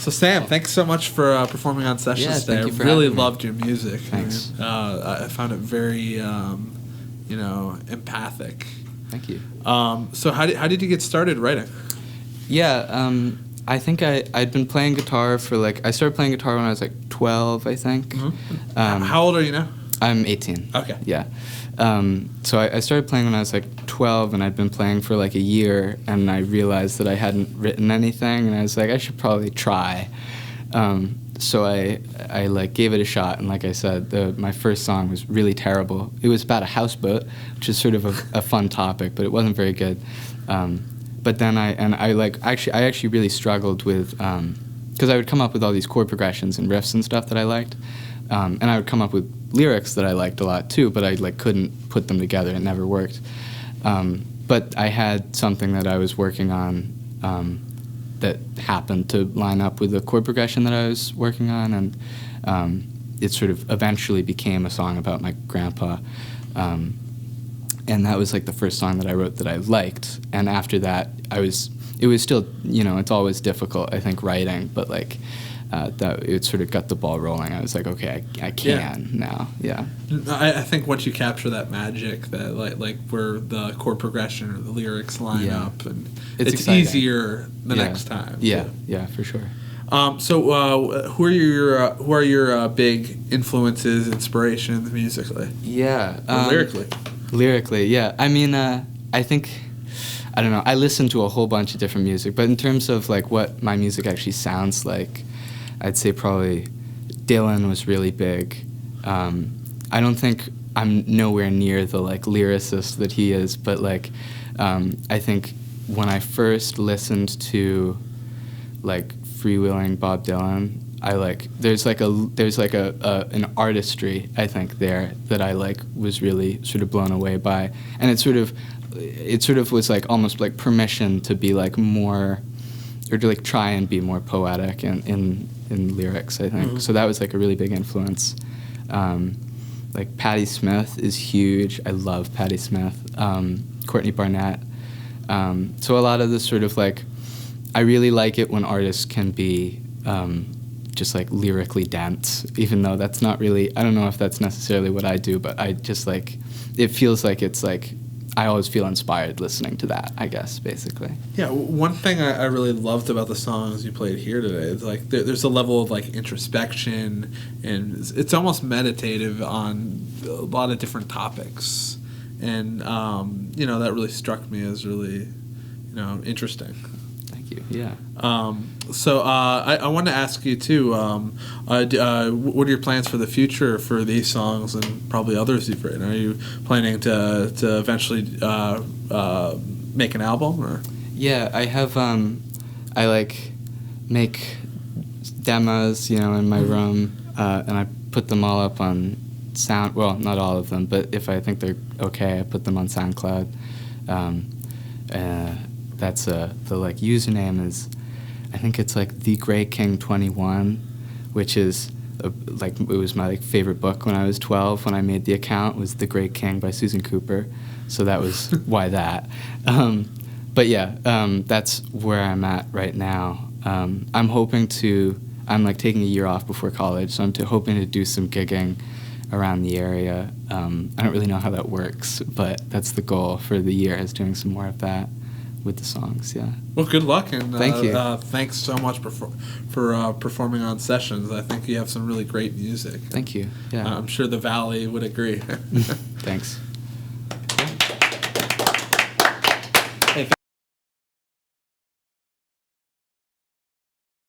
So Sam, thanks so much for performing on Sessions today. Thank you for I really having me. loved your music. Thanks. I found it very, empathic. Thank you. So how did you get started writing? Yeah, I think I'd been playing guitar for I started playing guitar when I was 12, I think. Mm-hmm. How old are you now? I'm 18. Okay. Yeah. So I started playing when I was 12, and I'd been playing for a year, and I realized that I hadn't written anything, and I was I should probably try. So I gave it a shot, and like I said, my first song was really terrible. It was about a houseboat, which is sort of a fun topic, but it wasn't very good. But then I actually really struggled with, because I would come up with all these chord progressions and riffs and stuff that I liked, and I would come up with lyrics that I liked a lot too, but I couldn't put them together. It never worked. But I had something that I was working on that happened to line up with the chord progression that I was working on, and it sort of eventually became a song about my grandpa. And that was the first song that I wrote that I liked. And after that, it was still, it's always difficult, I think, writing, but that it sort of got the ball rolling. I was okay, I can now. Yeah. I think once you capture that magic, that where the chord progression or the lyrics line up, and it's easier the next time. Yeah, for sure. So who are your big influences, inspirations musically? Yeah. Or lyrically? Lyrically, yeah. I mean, I think, I don't know, I listen to a whole bunch of different music, but in terms of what my music actually sounds like, I'd say probably Dylan was really big. I don't think I'm nowhere near the lyricist that he is, but I think when I first listened to freewheeling Bob Dylan, there's an artistry, I think, there that I was really sort of blown away by, and it sort of was almost permission to be more, or to try and be more poetic in lyrics, I think. Mm-hmm. So that was a really big influence. Patti Smith is huge. I love Patti Smith. Courtney Barnett. So a lot of this sort of I really like it when artists can be just lyrically dense, even though that's not really, I don't know if that's necessarily what I do, but I just it feels it's I always feel inspired listening to that, I guess, basically. Yeah, one thing I really loved about the songs you played here today is there's a level of introspection, and it's almost meditative on a lot of different topics, and that really struck me as really interesting. Thank you. Yeah. So I wanted to ask you too. What are your plans for the future for these songs and probably others you've written? Are you planning to eventually make an album or? Yeah, I have. I make demos, in my room, and I put them all up on Sound. Well, not all of them, but if I think they're okay, I put them on SoundCloud. That's the username is, I think it's The Grey King 21, which is it was my favorite book when I was 12. When I made the account, was The Grey King by Susan Cooper, so that was why that. But yeah, that's where I'm at right now. I'm taking a year off before college, so I'm hoping to do some gigging around the area. I don't really know how that works, but that's the goal for the year, is doing some more of that with the songs. Yeah. Well, good luck, and thank you. Thanks so much for performing on Sessions. I think you have some really great music. Thank you. Yeah. I'm sure the Valley would agree. Thanks.